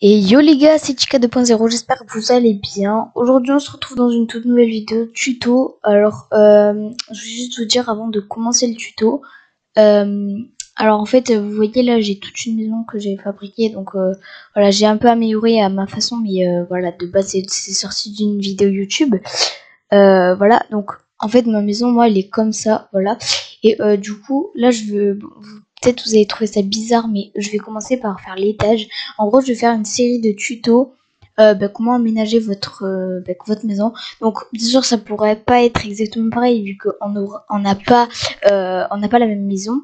Et yo les gars, c'est Chica 2.0, j'espère que vous allez bien. Aujourd'hui on se retrouve dans une toute nouvelle vidéo tuto. Alors je vais juste vous dire avant de commencer le tuto. Alors en fait vous voyez là j'ai toute une maison que j'ai fabriquée. Donc voilà, j'ai un peu amélioré à ma façon. Mais voilà, de base c'est sorti d'une vidéo YouTube. Voilà, donc en fait ma maison moi elle est comme ça, voilà. Et du coup là je veux, peut-être vous allez trouver ça bizarre, mais je vais commencer par faire l'étage. En gros je vais faire une série de tutos, comment aménager votre maison. Donc bien sûr ça pourrait pas être exactement pareil vu qu'on n'a pas la même maison.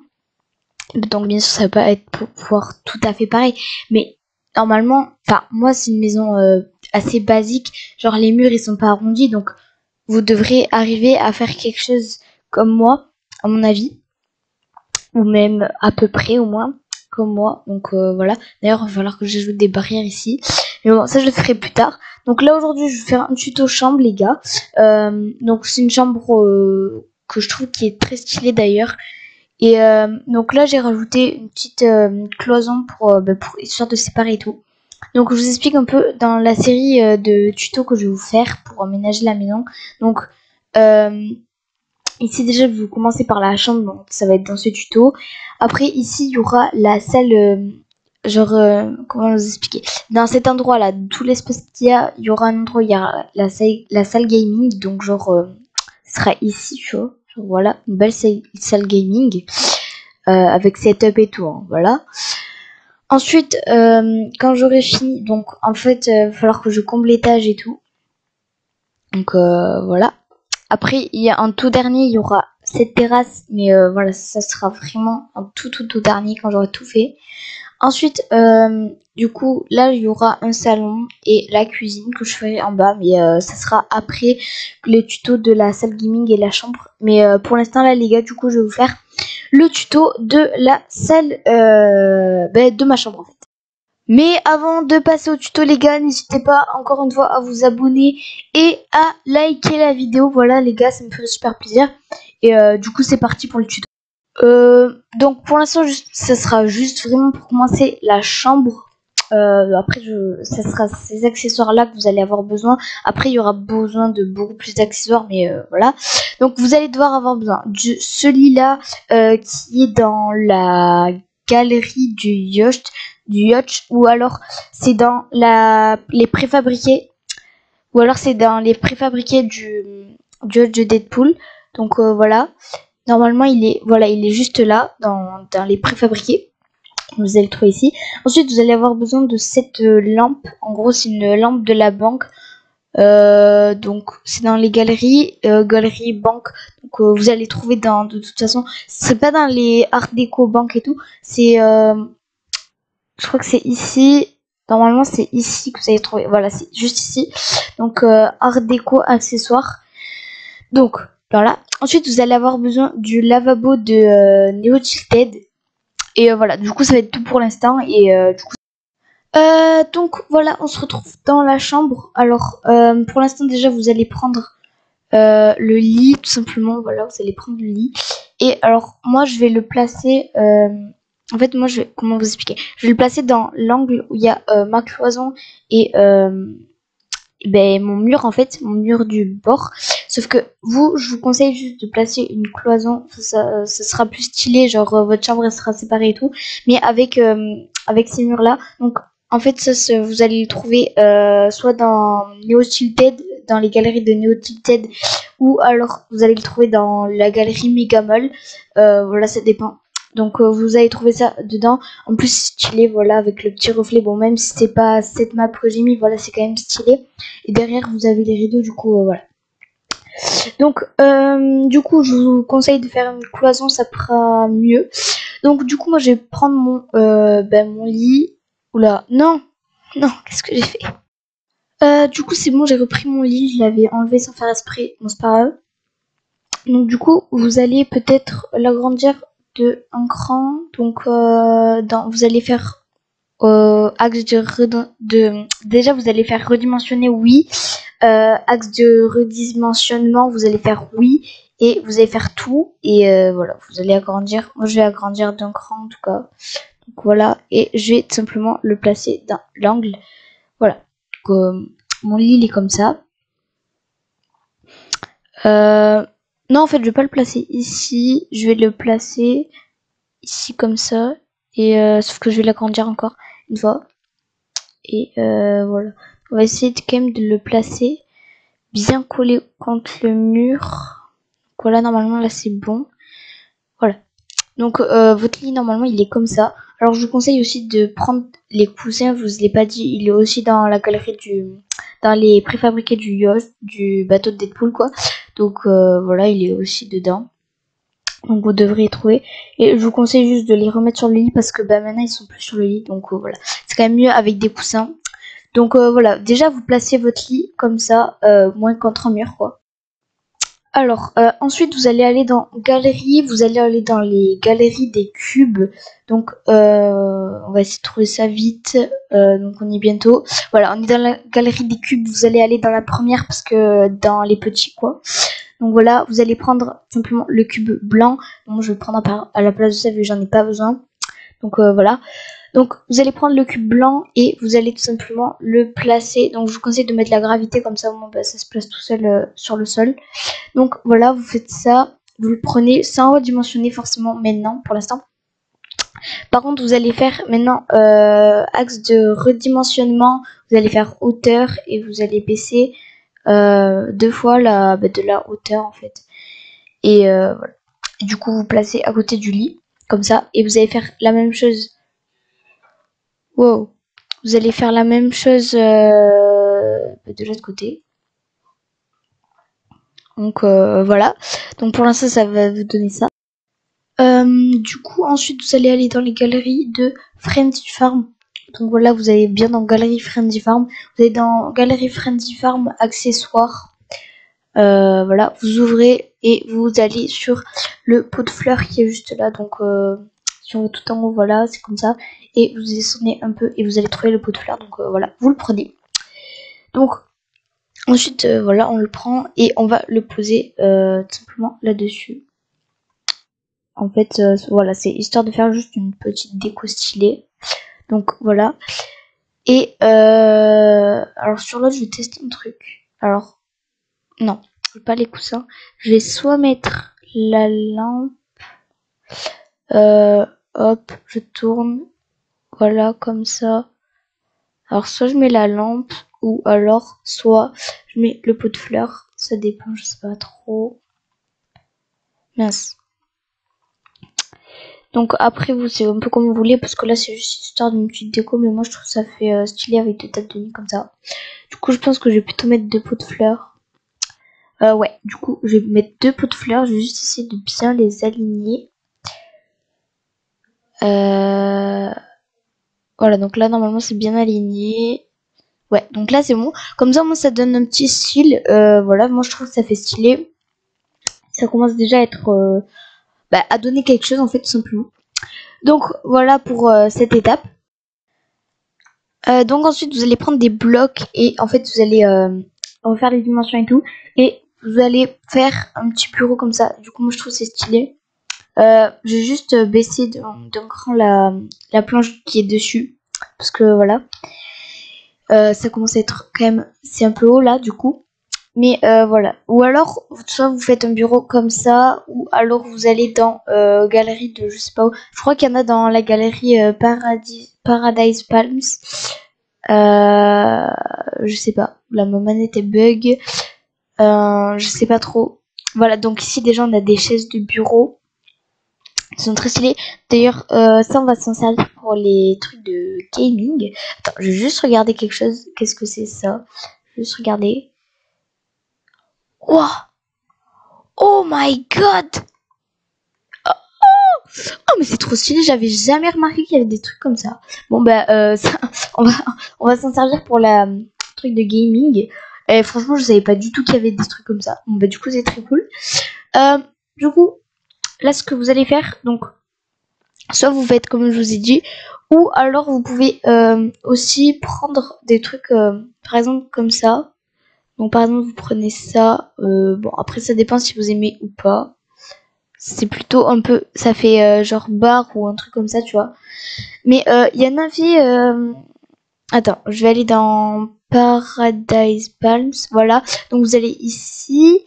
Donc bien sûr ça va pas être pouvoir tout à fait pareil, mais normalement, enfin moi c'est une maison assez basique, genre les murs ils sont pas arrondis, donc vous devrez arriver à faire quelque chose comme moi, à mon avis, ou même à peu près au moins comme moi. Donc voilà. D'ailleurs, il va falloir que j'ajoute des barrières ici. Mais bon, ça je le ferai plus tard. Donc là aujourd'hui, je vais faire un tuto chambre, les gars. Donc c'est une chambre que je trouve qui est très stylée d'ailleurs. Et donc là, j'ai rajouté une petite cloison pour histoire de séparer et tout. Donc je vous explique un peu dans la série de tutos que je vais vous faire pour aménager la maison. Donc ici déjà je vais commencer par la chambre, donc ça va être dans ce tuto. Après ici il y aura la salle, comment vous expliquer, dans cet endroit là, tout l'espace qu'il y aura un endroit où il y a la salle gaming. Donc genre ce sera ici, tu vois, genre, voilà, une belle salle gaming avec setup et tout, hein, voilà. Ensuite, quand j'aurai fini, donc en fait, il va falloir que je comble l'étage et tout. Donc voilà. Après, il y a un tout dernier, il y aura cette terrasse, mais voilà, ça sera vraiment un tout dernier quand j'aurai tout fait. Ensuite, du coup, là, il y aura un salon et la cuisine que je ferai en bas, mais ça sera après les tutos de la salle gaming et la chambre. Mais pour l'instant, là, les gars, du coup, je vais vous faire le tuto de la salle de ma chambre, en fait. Mais avant de passer au tuto, les gars, n'hésitez pas encore une fois à vous abonner et à liker la vidéo. Voilà les gars, ça me fait super plaisir. Et du coup c'est parti pour le tuto. Donc pour l'instant ça sera juste vraiment pour commencer la chambre. Après ça sera ces accessoires là que vous allez avoir besoin. Après il y aura besoin de beaucoup plus d'accessoires, mais voilà. Donc vous allez devoir avoir besoin de ce lit là qui est dans la galerie du yacht, ou alors c'est dans les préfabriqués, ou alors c'est dans les préfabriqués du yacht de Deadpool. Donc voilà, normalement il est juste là dans les préfabriqués. Vous allez le trouver ici. Ensuite vous allez avoir besoin de cette lampe. En gros c'est une lampe de la banque. Donc c'est dans les galeries, galeries banque. Donc vous allez trouver de toute façon, c'est pas dans les art déco banque et tout, c'est je crois que c'est ici. Normalement, c'est ici que vous allez trouver. Voilà, c'est juste ici. Donc, art déco accessoires. Donc, voilà. Ensuite, vous allez avoir besoin du lavabo de Neo Tilted. Et voilà, du coup, ça va être tout pour l'instant. Et du coup, donc voilà, on se retrouve dans la chambre. Alors, pour l'instant, déjà, vous allez prendre le lit, tout simplement. Voilà, vous allez prendre le lit. Et alors, moi, je vais le placer. En fait, moi, comment vous expliquer? Je vais le placer dans l'angle où il y a ma cloison et mon mur, en fait, mon mur du bord. Sauf que je vous conseille juste de placer une cloison. Ça sera plus stylé, genre votre chambre elle sera séparée et tout. Mais avec ces murs-là, donc en fait, vous allez le trouver soit dans Neo Tilted, dans les galeries de Neo Tilted, ou alors vous allez le trouver dans la galerie Megamall. Voilà, ça dépend. Donc vous allez trouver ça dedans. En plus stylé, voilà, avec le petit reflet. Bon, même si c'est pas cette map que j'ai mis, voilà, c'est quand même stylé. Et derrière vous avez les rideaux, du coup voilà. Donc du coup je vous conseille de faire une cloison, ça fera mieux. Donc du coup moi je vais prendre mon lit. Oula, non, qu'est-ce que j'ai fait? Du coup c'est bon, j'ai repris mon lit, je l'avais enlevé sans faire exprès, bon c'est pas grave. Donc du coup vous allez peut-être l'agrandir de un cran. Donc vous allez faire axe déjà vous allez faire redimensionner, oui. Axe de redimensionnement, vous allez faire oui. Et vous allez faire tout. Et voilà, vous allez agrandir. Moi je vais agrandir d'un cran en tout cas. Donc voilà, et je vais tout simplement le placer dans l'angle. Voilà, donc, mon lit il est comme ça. Non, en fait, je vais pas le placer ici, je vais le placer ici comme ça, et sauf que je vais l'agrandir encore une fois. Et voilà, on va essayer quand même de le placer bien collé contre le mur. Voilà, normalement là c'est bon. Voilà. Donc votre lit normalement il est comme ça. Alors je vous conseille aussi de prendre les coussins, je vous ai pas dit, il est aussi dans la galerie dans les préfabriqués du yacht, du bateau de Deadpool quoi. Donc voilà, il est aussi dedans. Donc vous devriez trouver. Et je vous conseille juste de les remettre sur le lit parce que bah maintenant ils sont plus sur le lit. Donc voilà, c'est quand même mieux avec des coussins. Donc voilà, déjà vous placez votre lit comme ça, moins contre un mur quoi. Alors, ensuite, vous allez aller dans galerie, vous allez aller dans les galeries des cubes. Donc, on va essayer de trouver ça vite. Donc, on y est bientôt. Voilà, on est dans la galerie des cubes. Vous allez aller dans la première parce que dans les petits, quoi. Donc, voilà, vous allez prendre simplement le cube blanc. Donc, je vais le prendre à la place de ça vu que j'en ai pas besoin. Donc, voilà. Donc vous allez prendre le cube blanc et vous allez tout simplement le placer. Donc je vous conseille de mettre la gravité comme ça au moins bah, ça se place tout seul sur le sol. Donc voilà, vous faites ça, vous le prenez sans redimensionner forcément maintenant pour l'instant. Par contre vous allez faire maintenant axe de redimensionnement, vous allez faire hauteur et vous allez baisser 2 fois de la hauteur en fait. Et voilà. Du coup vous placez à côté du lit comme ça et vous allez faire la même chose. Wow. Vous allez faire la même chose de l'autre côté. Donc voilà. Donc pour l'instant ça va vous donner ça. Du coup ensuite vous allez aller dans les galeries de Friendly Farm. Donc voilà, vous allez bien dans Galerie Friendly Farm. Vous allez dans Galerie Friendly Farm accessoires. Voilà, vous ouvrez et vous allez sur le pot de fleurs qui est juste là. Donc si on va tout en haut, voilà, c'est comme ça. Et vous descendez un peu et vous allez trouver le pot de fleurs. Donc voilà, vous le prenez. Donc ensuite voilà, on le prend et on va le poser tout simplement là-dessus. En fait voilà, c'est histoire de faire juste une petite déco stylée. Donc voilà. Et alors sur l'autre je vais tester un truc. Alors non, pas les coussins. Je vais soit mettre la lampe. Hop, je tourne. Voilà, comme ça. Alors soit je mets la lampe ou alors soit je mets le pot de fleurs. Ça dépend, je sais pas trop. Mince. Donc après vous c'est un peu comme vous voulez parce que là c'est juste histoire d'une petite déco mais moi je trouve ça fait stylé avec des tables de nuit comme ça. Du coup je pense que je vais plutôt mettre 2 pots de fleurs. Ouais, du coup je vais mettre 2 pots de fleurs, je vais juste essayer de bien les aligner. Voilà, donc là normalement c'est bien aligné. Ouais, donc là c'est bon. Comme ça moi ça donne un petit style. Voilà, moi je trouve que ça fait stylé. Ça commence déjà à être à donner quelque chose en fait tout simplement. Donc voilà pour cette étape. Donc ensuite vous allez prendre des blocs et en fait vous allez refaire les dimensions et tout. Et vous allez faire un petit bureau comme ça. Du coup moi je trouve c'est stylé. Je vais juste baisser d'un cran la planche qui est dessus. Parce que voilà. Ça commence à être quand même... C'est un peu haut là du coup. Mais voilà. Ou alors, soit vous faites un bureau comme ça. Ou alors vous allez dans galerie de... Je sais pas où. Je crois qu'il y en a dans la galerie Paradise Palms. Je sais pas. Là ma manette est bug. Je sais pas trop. Voilà, donc ici déjà on a des chaises de bureau. Ils sont très stylés. D'ailleurs, ça on va s'en servir pour les trucs de gaming. Attends, je vais juste regarder quelque chose. Qu'est-ce que c'est ça? Je vais juste regarder. Wow! Oh my god! Oh mais c'est trop stylé, j'avais jamais remarqué qu'il y avait des trucs comme ça. Bon bah ça, on va s'en servir pour la truc de gaming. Et franchement je savais pas du tout qu'il y avait des trucs comme ça. Bon bah du coup c'est très cool. Du coup là ce que vous allez faire, donc soit vous faites comme je vous ai dit, ou alors vous pouvez aussi prendre des trucs par exemple comme ça. Donc par exemple vous prenez ça, bon après ça dépend si vous aimez ou pas. c'est plutôt un peu, ça fait genre bar ou un truc comme ça, tu vois. Mais il y en avait. Attends, je vais aller dans Paradise Palms, voilà. Donc vous allez ici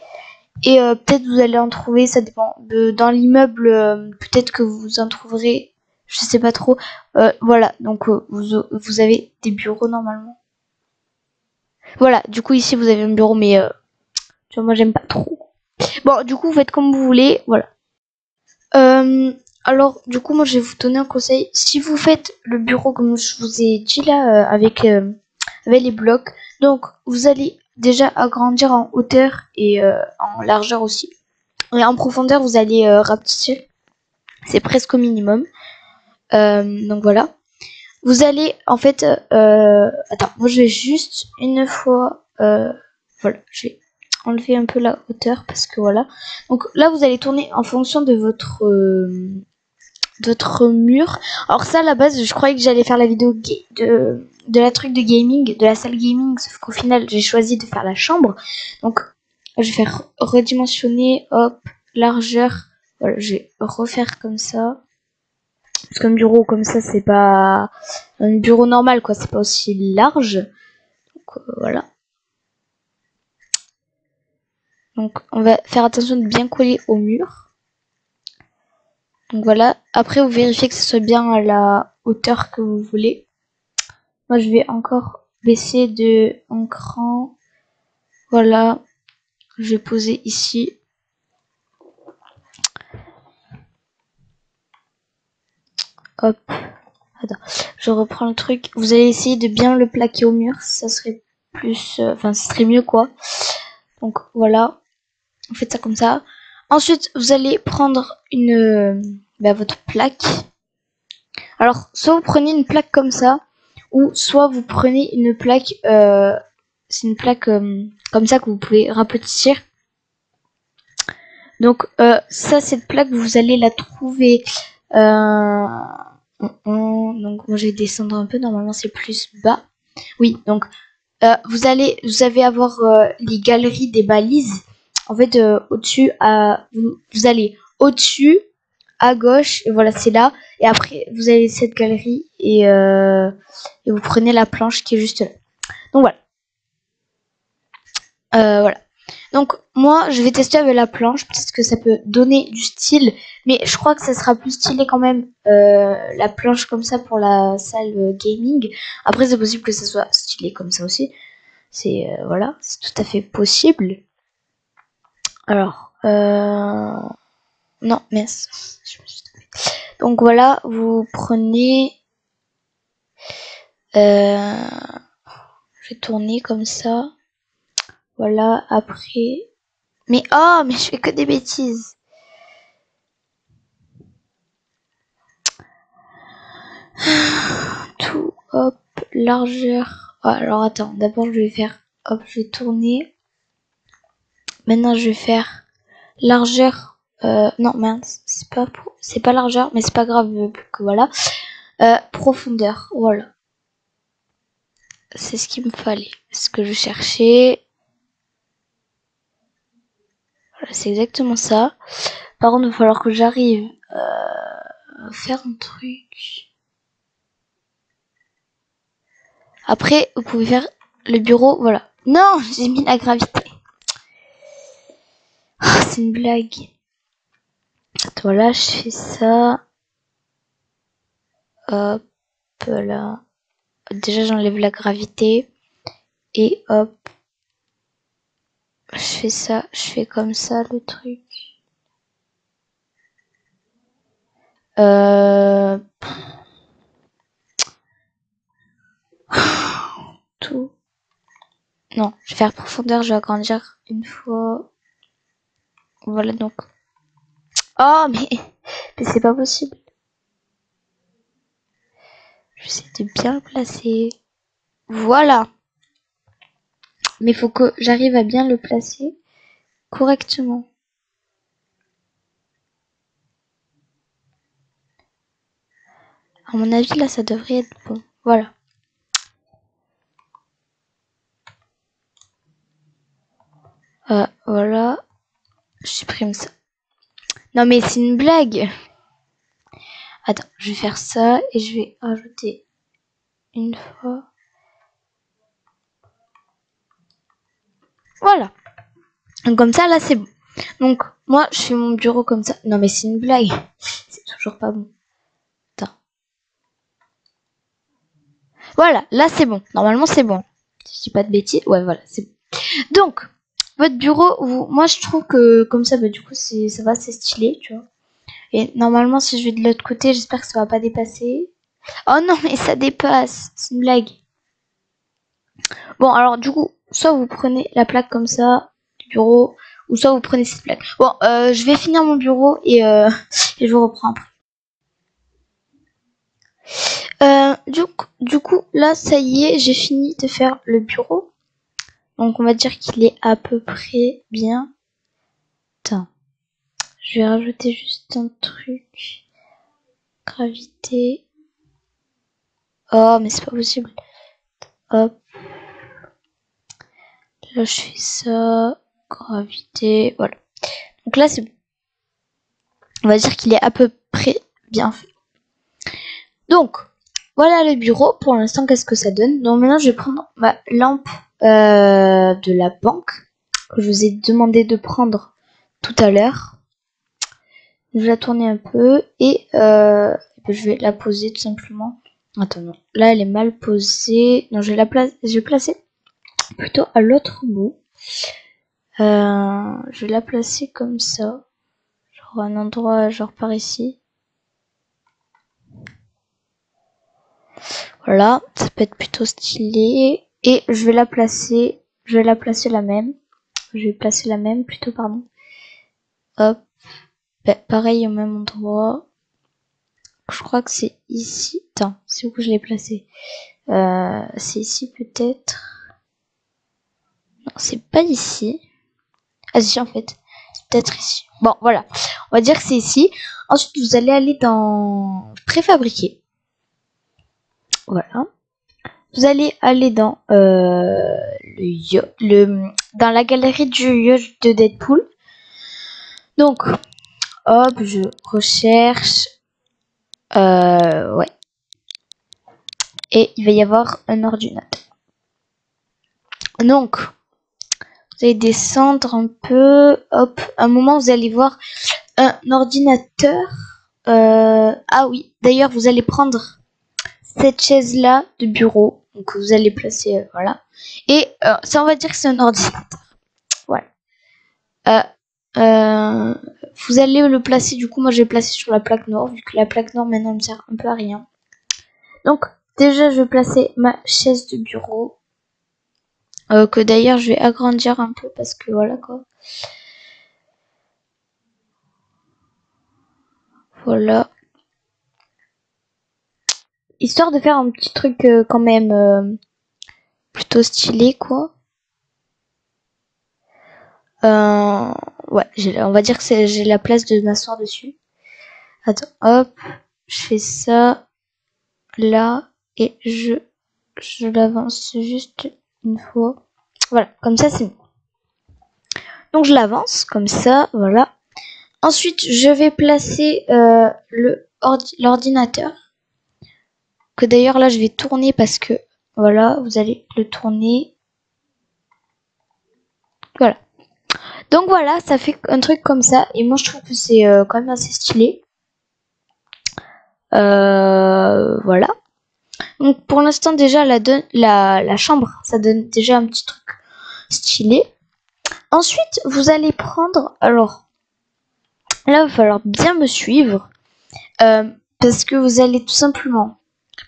et peut-être vous allez en trouver, ça dépend. Dans l'immeuble, peut-être que vous en trouverez, je sais pas trop. Voilà, donc vous avez des bureaux normalement. Voilà, du coup ici vous avez un bureau, mais tu vois, moi j'aime pas trop. Bon, du coup vous faites comme vous voulez, voilà. Alors, du coup, moi, je vais vous donner un conseil. Si vous faites le bureau comme je vous ai dit là, avec les blocs, donc vous allez déjà agrandir en hauteur et en largeur aussi. Et en profondeur, vous allez rapetisser. C'est presque au minimum. Donc voilà. Vous allez, en fait, attends, moi je vais juste une fois, voilà, je vais enlever un peu la hauteur parce que voilà. Donc là, vous allez tourner en fonction de votre mur. Alors ça, à la base, je croyais que j'allais faire la vidéo de la truc de gaming, de la salle gaming, sauf qu'au final, j'ai choisi de faire la chambre. Donc, je vais faire redimensionner, hop, largeur. Voilà, je vais refaire comme ça. Parce qu'un bureau comme ça, c'est pas un bureau normal, quoi. C'est pas aussi large. Donc, voilà. Donc, on va faire attention de bien coller au mur. Donc voilà. Après, vous vérifiez que ce soit bien à la hauteur que vous voulez. Moi, je vais encore baisser de un cran. Voilà. Je vais poser ici. Hop. Attends. Je reprends le truc. Vous allez essayer de bien le plaquer au mur. Ça serait plus... Enfin, ça serait mieux, quoi. Donc, voilà. Vous faites ça comme ça. Ensuite, vous allez prendre votre plaque. Alors, soit vous prenez une plaque comme ça, ou soit vous prenez une plaque, c'est une plaque comme ça que vous pouvez rapetisser. Donc ça, cette plaque, vous allez la trouver. Donc moi, je vais descendre un peu. Normalement, c'est plus bas. Oui, donc vous allez avoir les galeries des balises. En fait, au-dessus, vous allez au-dessus, à gauche, et voilà, c'est là. Et après, vous avez cette galerie et vous prenez la planche qui est juste là. Donc voilà. Voilà. Donc moi, je vais tester avec la planche, parce que ça peut donner du style, mais je crois que ça sera plus stylé quand même, la planche comme ça pour la salle gaming. Après, c'est possible que ça soit stylé comme ça aussi. C'est voilà, c'est tout à fait possible. Alors, non, mince. Donc voilà, vous prenez, je vais tourner comme ça. Voilà, après. Mais oh, mais je fais que des bêtises. Tout, hop, largeur. Oh, alors attends, d'abord je vais faire, hop, je vais tourner. Maintenant je vais faire largeur. Non, mince, c'est pas largeur, mais c'est pas grave, que voilà. Profondeur, voilà. C'est ce qu'il me fallait, ce que je cherchais. Voilà, c'est exactement ça. Par contre, il va falloir que j'arrive à faire un truc. Après, vous pouvez faire le bureau, voilà. Non, j'ai mis la gravité. Oh, c'est une blague. Voilà, je fais ça. Hop là. Déjà, j'enlève la gravité. Et hop. Je fais ça. Je fais comme ça le truc. Tout. Non, je vais faire profondeur. Je vais agrandir une fois. Voilà donc. Oh, mais c'est pas possible. J'essaie de bien le placer. Voilà. Mais il faut que j'arrive à bien le placer correctement. À mon avis, là, ça devrait être bon. Voilà. Voilà. Je supprime ça. Non mais c'est une blague. Attends, je vais faire ça et je vais rajouter une fois. Voilà. Donc comme ça, là, c'est bon. Donc, moi, je fais mon bureau comme ça. Non mais c'est une blague. C'est toujours pas bon. Attends. Voilà, là, c'est bon. Normalement, c'est bon. Si je dis pas de bêtises. Ouais, voilà, c'est bon. Donc, votre bureau, moi, je trouve que comme ça, bah, du coup, ça va, c'est stylé, tu vois. Et normalement, si je vais de l'autre côté, j'espère que ça va pas dépasser. Oh non, mais ça dépasse. C'est une blague. Bon, alors du coup, soit vous prenez la plaque comme ça du bureau, ou soit vous prenez cette plaque. Bon, je vais finir mon bureau et je vous reprends après. Du coup, là, ça y est, j'ai fini de faire le bureau. Donc, on va dire qu'il est à peu près bien. Attends, je vais rajouter juste un truc. Gravité. Oh, mais c'est pas possible. Hop. Là, je fais ça. Gravité. Voilà. Donc là, c'est bon. On va dire qu'il est à peu près bien fait. Donc, voilà le bureau. Pour l'instant, qu'est-ce que ça donne? Donc maintenant, je vais prendre ma lampe de la banque que je vous ai demandé de prendre tout à l'heure. Je vais la tourner un peu et je vais la poser tout simplement. Attends, non. Là, elle est mal posée. Non, je vais placer plutôt à l'autre bout. Je vais la placer comme ça. Genre un endroit genre par ici. Voilà, ça peut être plutôt stylé. Et je vais la placer la même. Je vais placer la même plutôt, pardon. Hop. Ben, pareil au même endroit. Je crois que c'est ici. Attends, c'est où que je l'ai placé? C'est ici peut-être. Non, c'est pas ici. Ah si, en fait. C'est peut-être ici. Bon, voilà. On va dire que c'est ici. Ensuite, vous allez aller dans préfabriqué. Voilà. Vous allez aller dans dans la galerie du yacht de Deadpool. Donc, hop, je recherche. Ouais. Et il va y avoir un ordinateur. Donc, vous allez descendre un peu. Hop, à un moment, vous allez voir un ordinateur. Ah oui, d'ailleurs, vous allez prendre cette chaise-là de bureau. Donc, vous allez placer, voilà. Et ça, on va dire que c'est un ordinateur. Voilà. Vous allez le placer, du coup, moi, je vais le placer sur la plaque noire, vu que la plaque noire, maintenant, me sert un peu à rien. Donc, déjà, je vais placer ma chaise de bureau. Que d'ailleurs, je vais agrandir un peu, parce que voilà, quoi. Voilà. Histoire de faire un petit truc quand même plutôt stylé, quoi. Ouais, on va dire que j'ai la place de m'asseoir dessus. Attends, hop, je fais ça là et je l'avance juste une fois. Voilà, comme ça c'est bon. Donc je l'avance comme ça, voilà. Ensuite, je vais placer l'ordinateur. Que d'ailleurs là je vais tourner parce que voilà, vous allez le tourner. Voilà. Donc voilà, ça fait un truc comme ça. Et moi je trouve que c'est quand même assez stylé. Voilà. Donc pour l'instant déjà la chambre, ça donne déjà un petit truc stylé. Ensuite, vous allez prendre, alors là il va falloir bien me suivre parce que vous allez tout simplement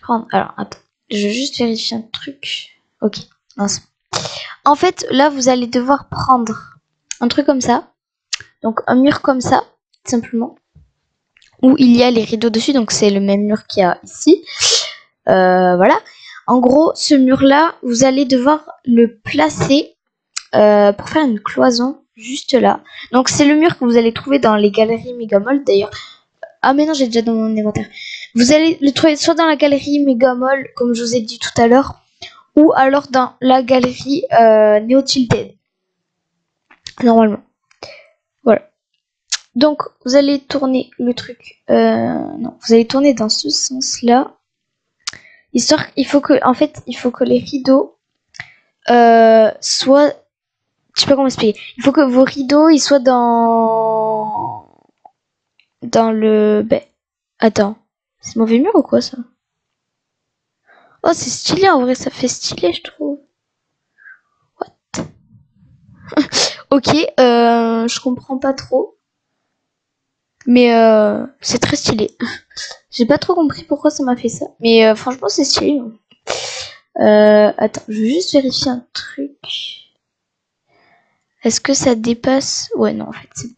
prendre, alors attends, je vais juste vérifier un truc. Ok, mince. En fait là vous allez devoir prendre un truc comme ça, donc un mur comme ça, tout simplement, où il y a les rideaux dessus, donc c'est le même mur qu'il y a ici. Voilà. En gros, ce mur-là, vous allez devoir le placer pour faire une cloison juste là. Donc c'est le mur que vous allez trouver dans les galeries Megamall d'ailleurs. Ah mais non, j'ai déjà dans mon inventaire. Vous allez le trouver soit dans la galerie Megamall, comme je vous ai dit tout à l'heure, ou alors dans la galerie Neo Tilted. Normalement. Voilà. Donc, vous allez tourner le truc. Non, vous allez tourner dans ce sens-là. Histoire, en fait, il faut que les rideaux soient. Je sais pas comment expliquer. Il faut que vos rideaux, ils soient dans le. Ben, attends, c'est mauvais mur ou quoi ça? Oh, c'est stylé en vrai, ça fait stylé, je trouve. What? Ok, je comprends pas trop. Mais c'est très stylé. J'ai pas trop compris pourquoi ça m'a fait ça. Mais franchement, c'est stylé. Attends, je vais juste vérifier un truc. Est-ce que ça dépasse? Ouais, non, en fait, c'est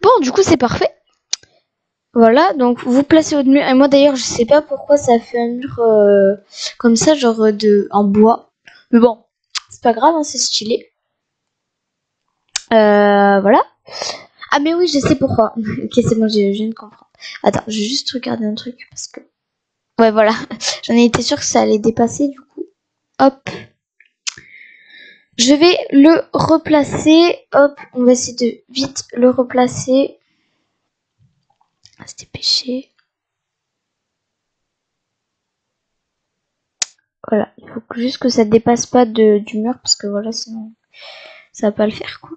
bon. Du coup, c'est parfait. Voilà, donc vous placez votre mur. Et moi, d'ailleurs, je sais pas pourquoi ça fait un mur comme ça, genre en bois. Mais bon, c'est pas grave, hein, c'est stylé. Voilà. Ah, mais oui, je sais pourquoi. Ok, c'est bon, je viens de comprendre. Attends, je vais juste regarder un truc parce que. Ouais, voilà. J'en ai été sûre que ça allait dépasser, du coup. Hop. Je vais le replacer. Hop, on va essayer de vite le replacer. On va se dépêcher. Voilà, il faut juste que ça dépasse pas du mur parce que voilà, sinon ça va pas le faire quoi.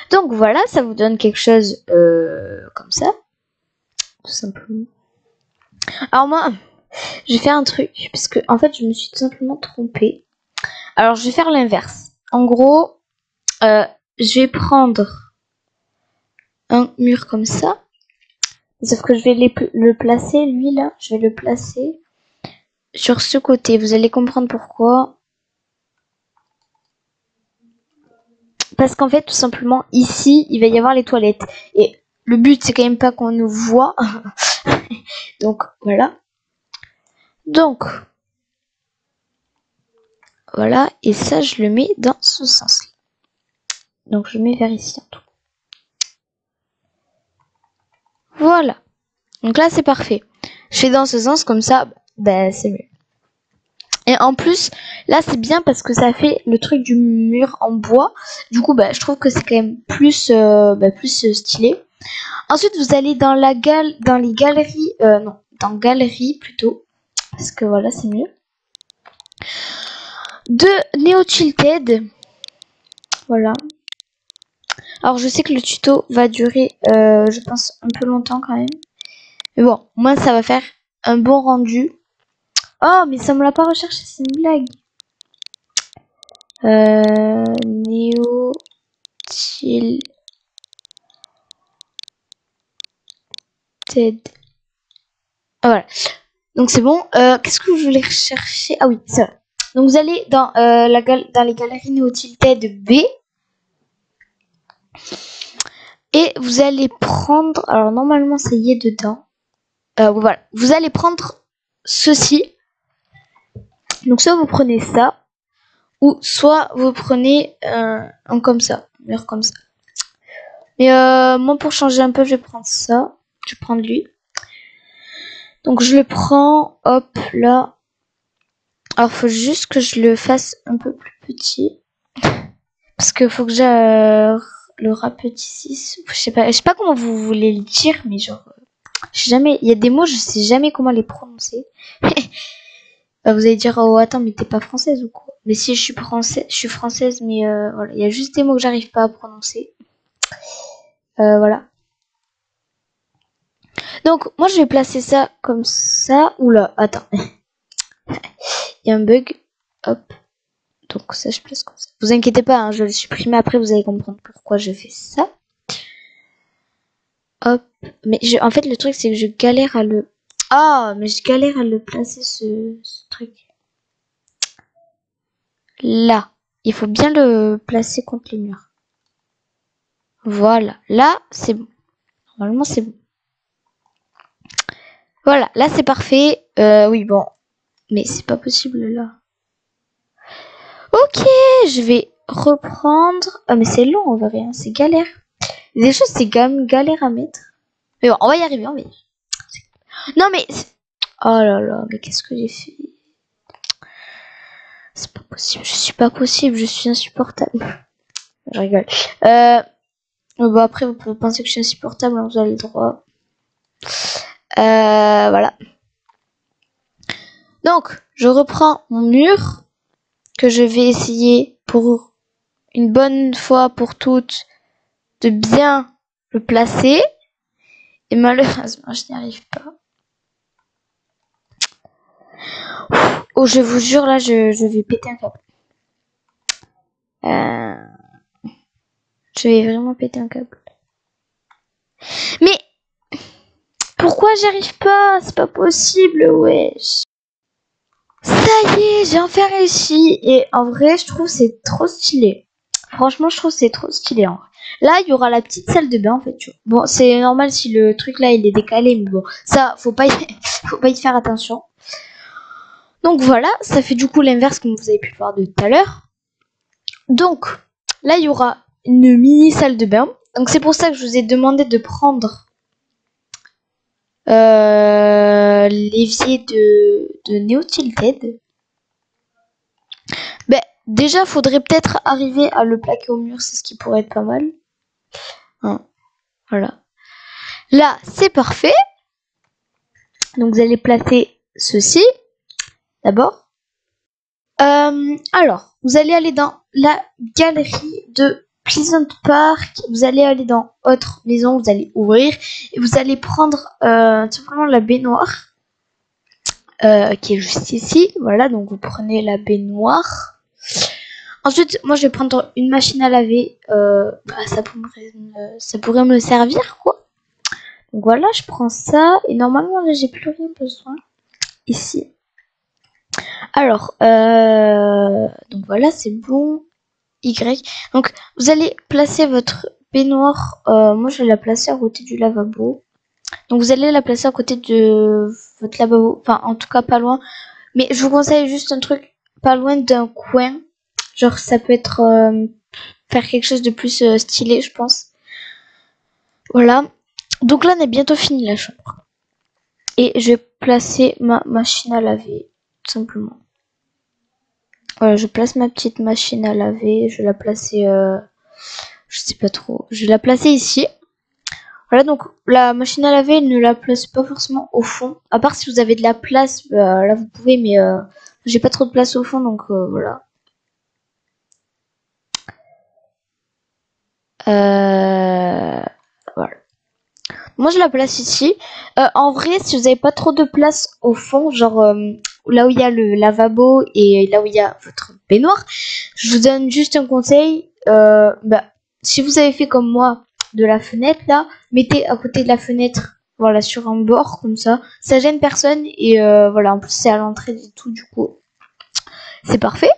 Donc voilà, ça vous donne quelque chose comme ça, tout simplement. Alors moi, je vais faire un truc parce que en fait, je me suis tout simplement trompée. Alors je vais faire l'inverse. En gros, je vais prendre un mur comme ça, sauf que je vais le placer, lui là, je vais le placer sur ce côté. Vous allez comprendre pourquoi. Parce qu'en fait, tout simplement, ici, il va y avoir les toilettes. Et le but, c'est quand même pas qu'on nous voit. Donc, voilà. Donc, voilà. Et ça, je le mets dans ce sens-là. Donc, je mets vers ici en tout. Voilà. Donc là, c'est parfait. Je fais dans ce sens, comme ça, ben, c'est mieux. Et en plus, là, c'est bien parce que ça fait le truc du mur en bois. Du coup, bah, je trouve que c'est quand même plus, plus stylé. Ensuite, vous allez dans les galeries, non, dans galerie plutôt, parce que voilà, c'est mieux. De Neo Tilted, voilà. Alors, je sais que le tuto va durer, je pense, un peu longtemps quand même. Mais bon, moi, ça va faire un bon rendu. Oh, mais ça me l'a pas recherché, c'est une blague. Neo Tilted. Ah, voilà. Donc c'est bon. Qu'est-ce que je voulais rechercher? Ah oui, ça. Donc vous allez dans, dans les galeries Neo Tilted B. Et vous allez prendre... Alors normalement ça y est dedans. Voilà. Vous allez prendre ceci. Donc soit vous prenez ça. Ou soit vous prenez un comme ça. Un mur comme ça. Mais moi pour changer un peu je vais prendre ça. Je vais prendre lui. Donc je le prends. Hop là. Alors faut juste que je le fasse un peu plus petit. Parce que faut que j'ai le rapetississe. Je sais pas comment vous voulez le dire, mais genre, je sais jamais. Il y a des mots, je sais jamais comment les prononcer. Vous allez dire, oh attends, mais t'es pas française ou quoi? Mais si je suis française, mais voilà, il y a juste des mots que j'arrive pas à prononcer. Voilà. Donc moi je vais placer ça comme ça. Oula, attends. Il y a un bug. Hop. Donc ça je place comme ça. Vous inquiétez pas, hein, je vais le supprimer après, vous allez comprendre pourquoi je fais ça. Hop. Mais en fait, le truc, c'est que je galère à le... Ah, mais je galère à le placer, ce truc. Là. Il faut bien le placer contre les murs. Voilà. Là, c'est bon. Normalement, c'est bon. Voilà. Là, c'est parfait. Oui, bon. Mais c'est pas possible, là. Ok, je vais reprendre... Ah, mais c'est long, en vrai. Hein. C'est galère. Des choses, c'est quand même galère à mettre. Mais bon, on va y arriver, on va y arriver. Non, mais... Oh là là, mais qu'est-ce que j'ai fait? C'est pas possible, je suis pas possible, je suis insupportable. Je rigole. Bah après, vous pouvez penser que je suis insupportable, hein, vous avez le droit. Voilà. Donc, je reprends mon mur que je vais essayer pour une bonne fois pour toutes de bien le placer. Et malheureusement, je n'y arrive pas. Oh, je vous jure, là, je vais péter un câble. Je vais vraiment péter un câble. Mais pourquoi j'y arrive pas? C'est pas possible, wesh. Ça y est, j'ai enfin réussi. Et en vrai, je trouve c'est trop stylé. Franchement, je trouve c'est trop stylé. En vrai. Là, il y aura la petite salle de bain, en fait. Tu vois. Bon, c'est normal si le truc là, il est décalé. Mais bon, ça, faut pas y faire attention. Donc voilà, ça fait du coup l'inverse comme vous avez pu le voir de tout à l'heure. Donc, là, il y aura une mini salle de bain. Donc c'est pour ça que je vous ai demandé de prendre l'évier de Neo Tilted. Ben, déjà, faudrait peut-être arriver à le plaquer au mur, c'est ce qui pourrait être pas mal. Hein, voilà. Là, c'est parfait. Donc vous allez placer ceci d'abord. Alors, vous allez aller dans la galerie de Pleasant Park. Vous allez aller dans autre maison, vous allez ouvrir et vous allez prendre tout simplement la baignoire qui est juste ici. Voilà, donc vous prenez la baignoire. Ensuite, moi je vais prendre une machine à laver. Ça pourrait me servir quoi. Donc voilà, je prends ça et normalement là j'ai plus rien besoin ici. Alors, donc voilà, c'est bon. Y. Donc, vous allez placer votre baignoire. Moi, je vais la placer à côté du lavabo. Donc, vous allez la placer à côté de votre lavabo. Enfin, en tout cas, pas loin. Mais je vous conseille juste un truc pas loin d'un coin. Genre, ça peut être faire quelque chose de plus stylé, je pense. Voilà. Donc là, on est bientôt fini la chambre. Et je vais placer ma machine à laver, tout simplement. Voilà, je place ma petite machine à laver. Je vais la placer, je sais pas trop. Je vais la placer ici. Voilà, donc la machine à laver, ne la place pas forcément au fond. À part si vous avez de la place, là vous pouvez, mais j'ai pas trop de place au fond, donc voilà. Voilà. Moi je la place ici. En vrai, si vous n'avez pas trop de place au fond, genre là où il y a le lavabo et là où il y a votre baignoire, je vous donne juste un conseil. Si vous avez fait comme moi de la fenêtre là, mettez à côté de la fenêtre, voilà, sur un bord comme ça. Ça gêne personne et voilà, en plus c'est à l'entrée du tout, du coup c'est parfait.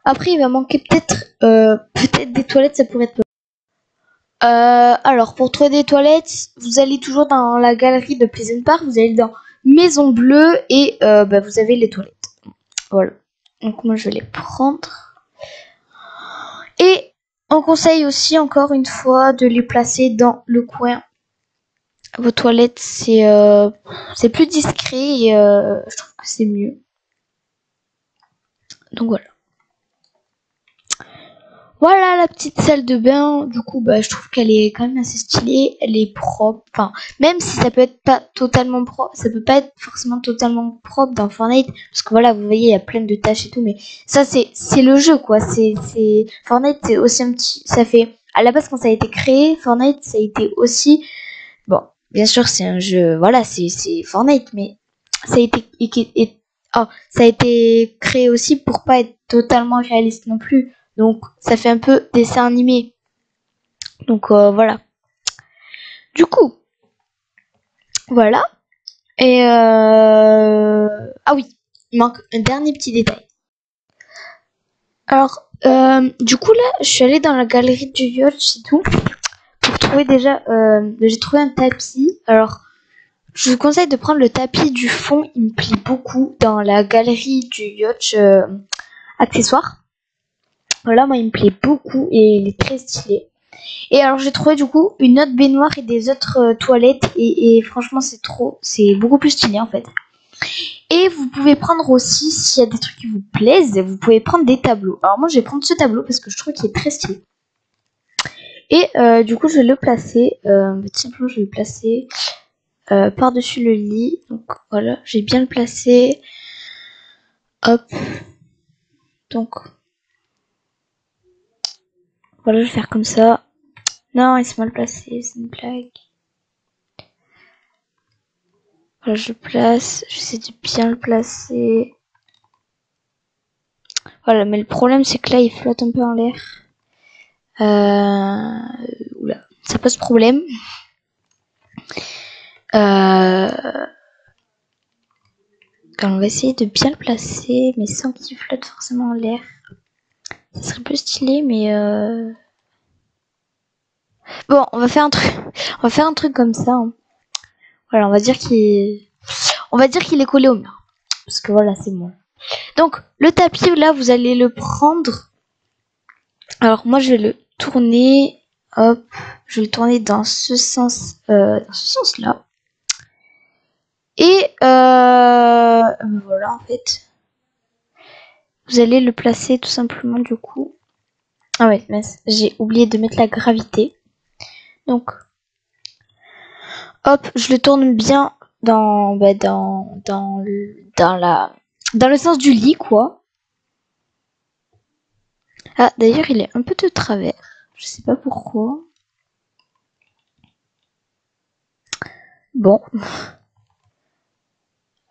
Après il va manquer peut-être des toilettes, ça pourrait être. Alors, pour trouver des toilettes, vous allez toujours dans la galerie de Pleasant Park, vous allez dans Maison Bleue et vous avez les toilettes. Voilà. Donc moi, je vais les prendre. Et on conseille aussi, encore une fois, de les placer dans le coin. Vos toilettes, c'est plus discret et je trouve que c'est mieux. Donc voilà. Voilà la petite salle de bain. Du coup, je trouve qu'elle est quand même assez stylée. Elle est propre. Enfin, même si ça peut être pas totalement propre, ça peut pas être forcément totalement propre dans Fortnite. Parce que voilà, vous voyez, il y a plein de tâches et tout. Mais ça, c'est le jeu, quoi. Fortnite, c'est aussi un petit. Ça fait. À la base, quand ça a été créé, Fortnite, ça a été aussi. Bon, bien sûr, c'est un jeu. Voilà, c'est Fortnite, mais ça a été. Ça a été créé aussi pour pas être totalement réaliste non plus. Donc ça fait un peu dessin animé. Donc voilà. Du coup, voilà. Et ah oui, il manque un dernier petit détail. Alors, du coup là, je suis allée dans la galerie du yacht et tout pour trouver déjà. J'ai trouvé un tapis. Alors, je vous conseille de prendre le tapis du fond. Il me plaît beaucoup dans la galerie du yacht accessoire. Voilà, moi il me plaît beaucoup et il est très stylé. Et alors j'ai trouvé du coup une autre baignoire et des autres toilettes et franchement c'est beaucoup plus stylé en fait. Et vous pouvez prendre aussi, s'il y a des trucs qui vous plaisent, vous pouvez prendre des tableaux. Alors moi je vais prendre ce tableau parce que je trouve qu'il est très stylé. Et du coup, je vais le placer, tout simplement, je vais le placer par-dessus le lit. Donc voilà, j'ai bien le placé. Hop. Donc voilà, je vais faire comme ça. Non, il s'est mal placé, c'est une blague. Voilà, je le place, j'essaie de bien le placer. Voilà, mais le problème c'est que là il flotte un peu en l'air. Oula, ça pose problème. On va essayer de bien le placer, mais sans qu'il flotte forcément en l'air. Ça serait plus stylé, mais bon, on va faire un truc, on va faire un truc comme ça. Hein. Voilà, on va dire qu'il est collé au mur, parce que voilà, c'est bon. Donc le tapis là, vous allez le prendre. Alors moi, je vais le tourner. Hop, je vais le tourner dans ce sens-là. Et voilà, en fait, vous allez le placer tout simplement du coup. Ah ouais, mince, j'ai oublié de mettre la gravité. Donc, hop, je le tourne bien dans le sens du lit, quoi. Ah, d'ailleurs, il est un peu de travers. Je sais pas pourquoi. Bon.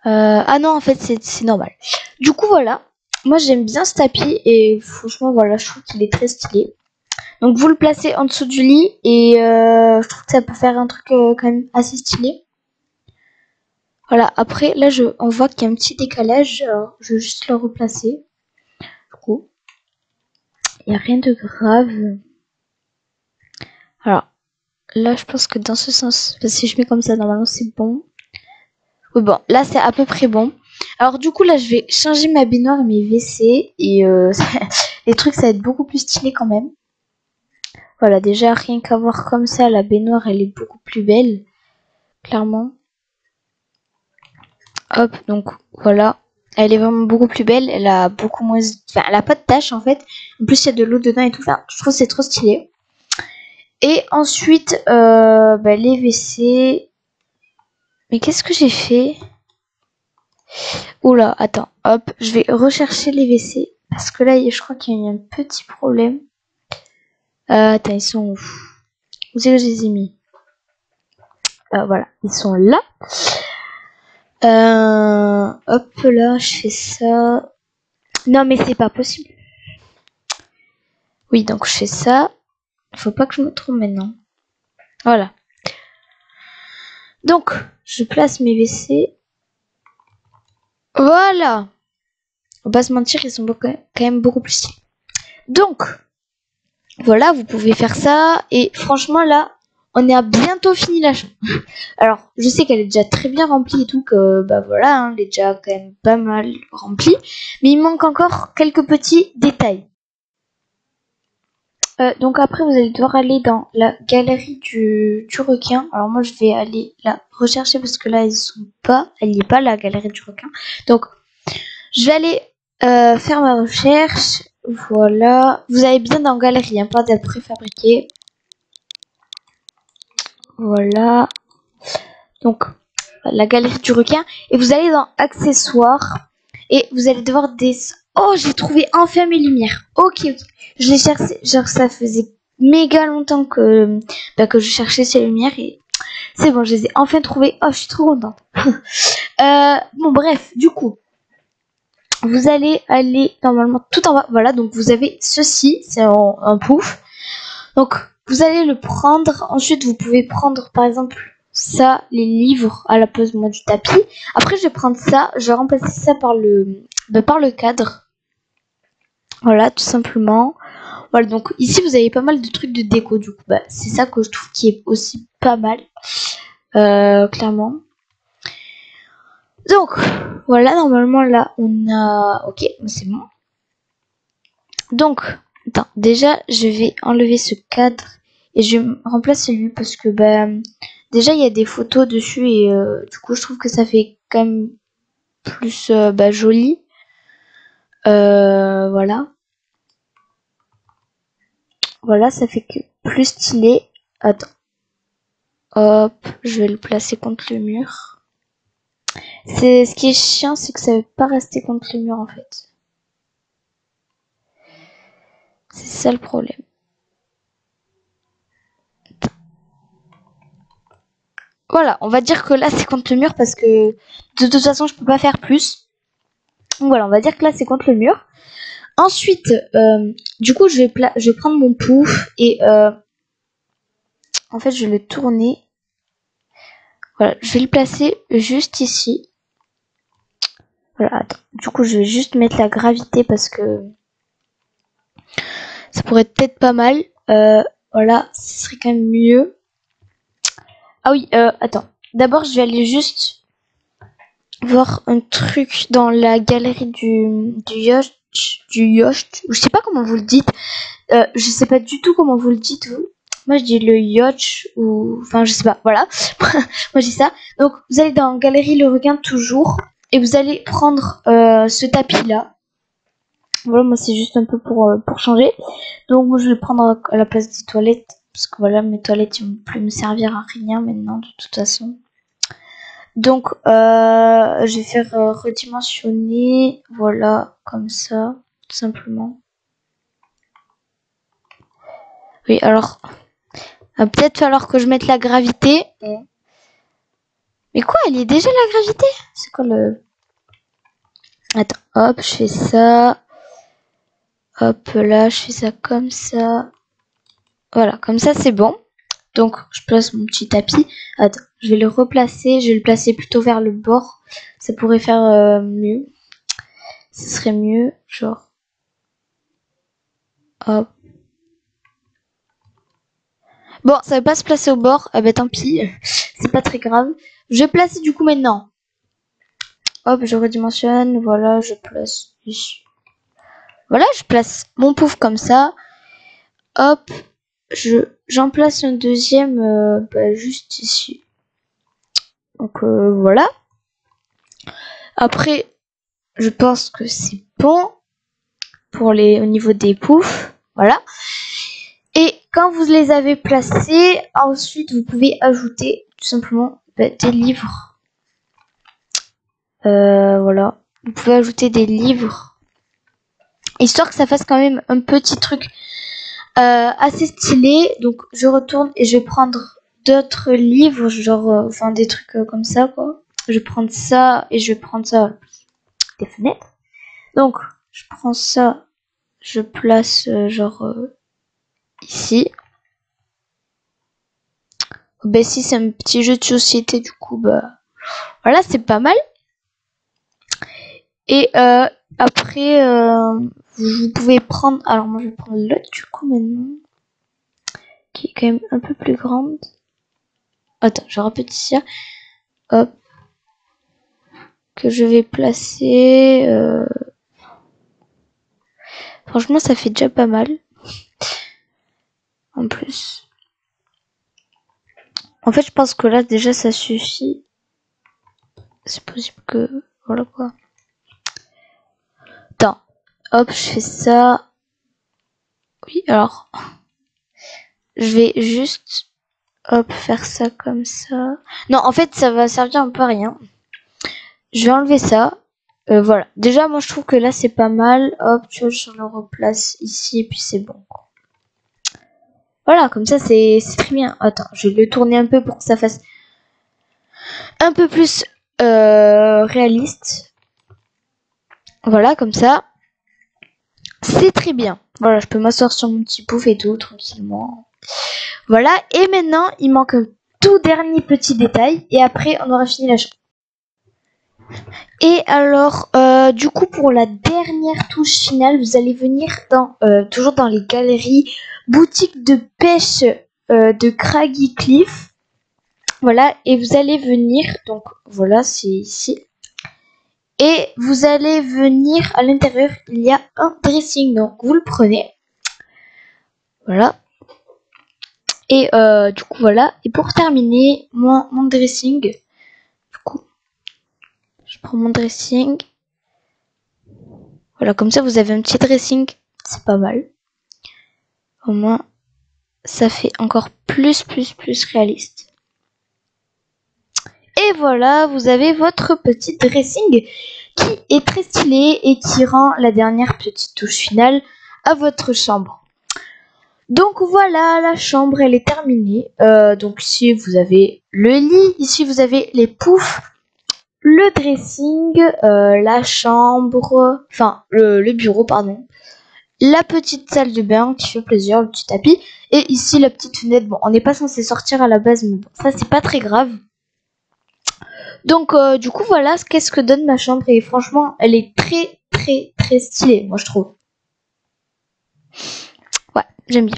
Ah non, en fait, c'est normal. Du coup, voilà. Moi, j'aime bien ce tapis et franchement, voilà, je trouve qu'il est très stylé. Donc, vous le placez en dessous du lit et je trouve que ça peut faire un truc quand même assez stylé. Voilà, après, là, on voit qu'il y a un petit décalage. Alors, je vais juste le replacer. Du coup, il n'y a rien de grave. Alors, là, je pense que dans ce sens, parce que si je mets comme ça, normalement, c'est bon. Oui, bon, là, c'est à peu près bon. Alors, du coup, là, je vais changer ma baignoire et mes WC. Et les trucs, ça va être beaucoup plus stylé quand même. Voilà, déjà, rien qu'à voir comme ça, la baignoire, elle est beaucoup plus belle. Clairement. Hop, donc, voilà. Elle est vraiment beaucoup plus belle. Elle a beaucoup moins... Enfin, elle a pas de taches, en fait. En plus, il y a de l'eau dedans et tout. Enfin, je trouve que c'est trop stylé. Et ensuite, les WC... Mais qu'est-ce que j'ai fait? Oula, attends, hop, je vais rechercher les WC. Parce que là, je crois qu'il y a eu un petit problème. Attends, ils sont où? Où c'est que je les ai mis? Voilà, ils sont là. Hop, là, je fais ça. Non, mais c'est pas possible. Oui, donc je fais ça. Faut pas que je me trompe maintenant. Voilà. Donc, je place mes WC. Voilà. On va pas se mentir, ils sont quand même beaucoup plus stylés. Donc, voilà, vous pouvez faire ça. Et franchement, là, on est à bientôt fini la chambre. Alors, je sais qu'elle est déjà très bien remplie et tout, que bah voilà, hein, elle est déjà quand même pas mal remplie. Mais il manque encore quelques petits détails. Donc après, vous allez devoir aller dans la galerie du requin. Alors moi, je vais aller la rechercher parce que là, elle n'y est pas, la galerie du requin. Donc, je vais aller faire ma recherche. Voilà. Vous allez bien dans galerie, hein, pas de préfabriqué. Voilà. Donc, la galerie du requin. Et vous allez dans accessoires. Et vous allez devoir Oh, j'ai trouvé enfin mes lumières. Ok. Je les cherchais. Genre, ça faisait méga longtemps que je cherchais ces lumières. Et c'est bon, je les ai enfin trouvées. Oh, je suis trop contente. Bon, bref, du coup. Vous allez aller normalement tout en bas. Voilà, donc vous avez ceci. C'est un pouf. Donc, vous allez le prendre. Ensuite, vous pouvez prendre, par exemple, ça, les livres à la place du tapis. Après, je vais prendre ça. Je vais remplacer ça par le cadre. Voilà, tout simplement. Voilà, donc ici, vous avez pas mal de trucs de déco. Du coup, c'est ça que je trouve qui est aussi pas mal. Clairement. Donc, voilà, normalement, là, on a... Ok, c'est bon. Donc, attends, déjà, je vais enlever ce cadre. Et je remplace celui parce que déjà il y a des photos dessus et du coup je trouve que ça fait quand même plus joli. Voilà. Voilà, ça fait que plus stylé. Attends. Hop, je vais le placer contre le mur. Ce qui est chiant, c'est que ça veut pas rester contre le mur en fait. C'est ça le problème. Voilà, on va dire que là c'est contre le mur parce que de toute façon je peux pas faire plus. Donc voilà, on va dire que là c'est contre le mur. Ensuite, du coup je vais prendre mon pouf et en fait je vais le tourner. Voilà, je vais le placer juste ici. Voilà, attends. Du coup je vais juste mettre la gravité parce que ça pourrait être peut-être pas mal. Voilà, ce serait quand même mieux. Ah oui, attends. D'abord je vais aller juste voir un truc dans la galerie du Yosh, je sais pas comment vous le dites, je sais pas du tout comment vous le dites vous. Moi je dis le Yosh ou enfin je sais pas, voilà. Moi je dis ça. Donc vous allez dans galerie le requin toujours et vous allez prendre ce tapis là. Voilà, moi c'est juste un peu pour changer. Donc moi je vais le prendre à la place des toilettes parce que voilà, mes toilettes ils vont plus me servir à rien maintenant de toute façon. Donc, je vais faire redimensionner, voilà, comme ça, tout simplement. Oui, alors, va peut-être falloir que je mette la gravité. Mais quoi, elle y est déjà la gravité? C'est quoi le... Attends, hop, je fais ça. Hop, là, je fais ça comme ça. Voilà, comme ça, c'est bon. Donc, je place mon petit tapis. Attends, je vais le replacer. Je vais le placer plutôt vers le bord. Ça pourrait faire mieux. Ce serait mieux, genre... Hop. Bon, ça va pas se placer au bord. Ah bah tant pis. C'est pas très grave. Je vais placer du coup maintenant. Hop, je redimensionne. Voilà, je place ici. Voilà, je place mon pouf comme ça. Hop, j'en place un deuxième juste ici. Donc voilà. Après, je pense que c'est bon pour au niveau des poufs. Voilà. Et quand vous les avez placés, ensuite vous pouvez ajouter tout simplement des livres. Voilà. Vous pouvez ajouter des livres. Histoire que ça fasse quand même un petit truc assez stylé. Donc je retourne et je vais prendre d'autres livres, genre enfin des trucs comme ça quoi. Je vais prendre ça et je vais prendre ça des fenêtres. Donc je prends ça, je place genre ici. Ben si c'est un petit jeu de société du coup bah voilà c'est pas mal. Et après vous pouvez prendre, alors moi je vais prendre l'autre du coup maintenant qui est quand même un peu plus grande. Attends, je rapétition. Hop. Que je vais placer. Franchement, ça fait déjà pas mal. En plus. En fait, je pense que là, déjà, ça suffit. C'est possible que... Voilà quoi. Attends. Hop, je fais ça. Oui, alors... Je vais juste... Hop, faire ça comme ça. Non, en fait, ça va servir un peu à rien. Je vais enlever ça. Voilà. Déjà, moi, je trouve que là, c'est pas mal. Hop, tu vois, je le replace ici et puis c'est bon. Voilà, comme ça, c'est très bien. Attends, je vais le tourner un peu pour que ça fasse un peu plus réaliste. Voilà, comme ça. C'est très bien. Voilà, je peux m'asseoir sur mon petit pouf et tout, tranquillement. Voilà, et maintenant, il manque un tout dernier petit détail. Et après, on aura fini la chambre. Et alors, du coup, pour la dernière touche finale, vous allez venir toujours dans les galeries, boutique de pêche de Craggy Cliff. Voilà, et vous allez venir, donc voilà, c'est ici. Et vous allez venir à l'intérieur, il y a un dressing, donc vous le prenez. Voilà. Et du coup, voilà. Et pour terminer, mon dressing, du coup, je prends mon dressing. Voilà, comme ça, vous avez un petit dressing, c'est pas mal. Au moins, ça fait encore plus réaliste. Et voilà, vous avez votre petit dressing qui est très stylé et qui rend la dernière petite touche finale à votre chambre. Donc voilà, la chambre elle est terminée. Donc ici vous avez le lit, ici vous avez les poufs, le dressing, la chambre, enfin le bureau pardon, la petite salle de bain qui fait plaisir, le petit tapis, et ici la petite fenêtre. Bon, on n'est pas censé sortir à la base, mais bon, ça c'est pas très grave. Donc du coup voilà qu'est-ce que donne ma chambre, et franchement elle est très stylée, moi je trouve. Ouais, j'aime bien.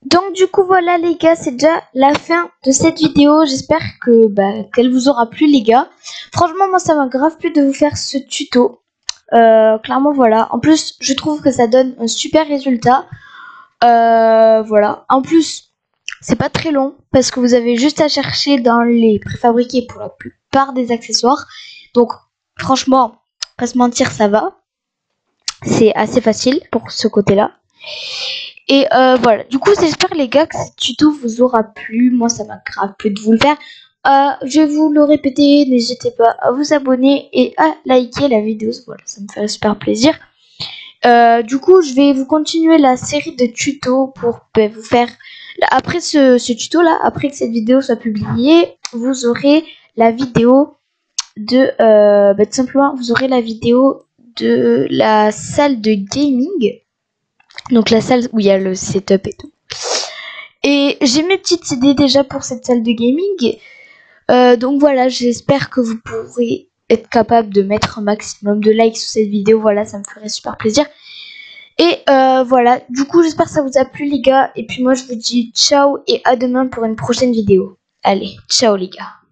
Donc du coup voilà les gars, c'est déjà la fin de cette vidéo. J'espère que qu'elle vous aura plu les gars. Franchement moi ça m'a grave plu de vous faire ce tuto. Clairement voilà. En plus je trouve que ça donne un super résultat. Voilà. En plus c'est pas très long parce que vous avez juste à chercher dans les préfabriqués pour la plupart des accessoires. Donc franchement, pas se mentir, ça va. C'est assez facile pour ce côté-là. Et voilà, du coup j'espère les gars que ce tuto vous aura plu. Moi ça m'a grave plu de vous le faire. Je vais vous le répéter, n'hésitez pas à vous abonner et à liker la vidéo. Voilà, ça me fait super plaisir. Du coup je vais vous continuer la série de tutos pour vous faire... Après ce tuto là, après que cette vidéo soit publiée, vous aurez la vidéo de... tout simplement vous aurez la vidéo de la salle de gaming. Donc la salle où il y a le setup et tout. Et j'ai mes petites idées déjà pour cette salle de gaming. Donc voilà, j'espère que vous pourrez être capable de mettre un maximum de likes sur cette vidéo. Voilà, ça me ferait super plaisir. Et voilà, du coup j'espère que ça vous a plu les gars. Et puis moi je vous dis ciao et à demain pour une prochaine vidéo. Allez, ciao les gars.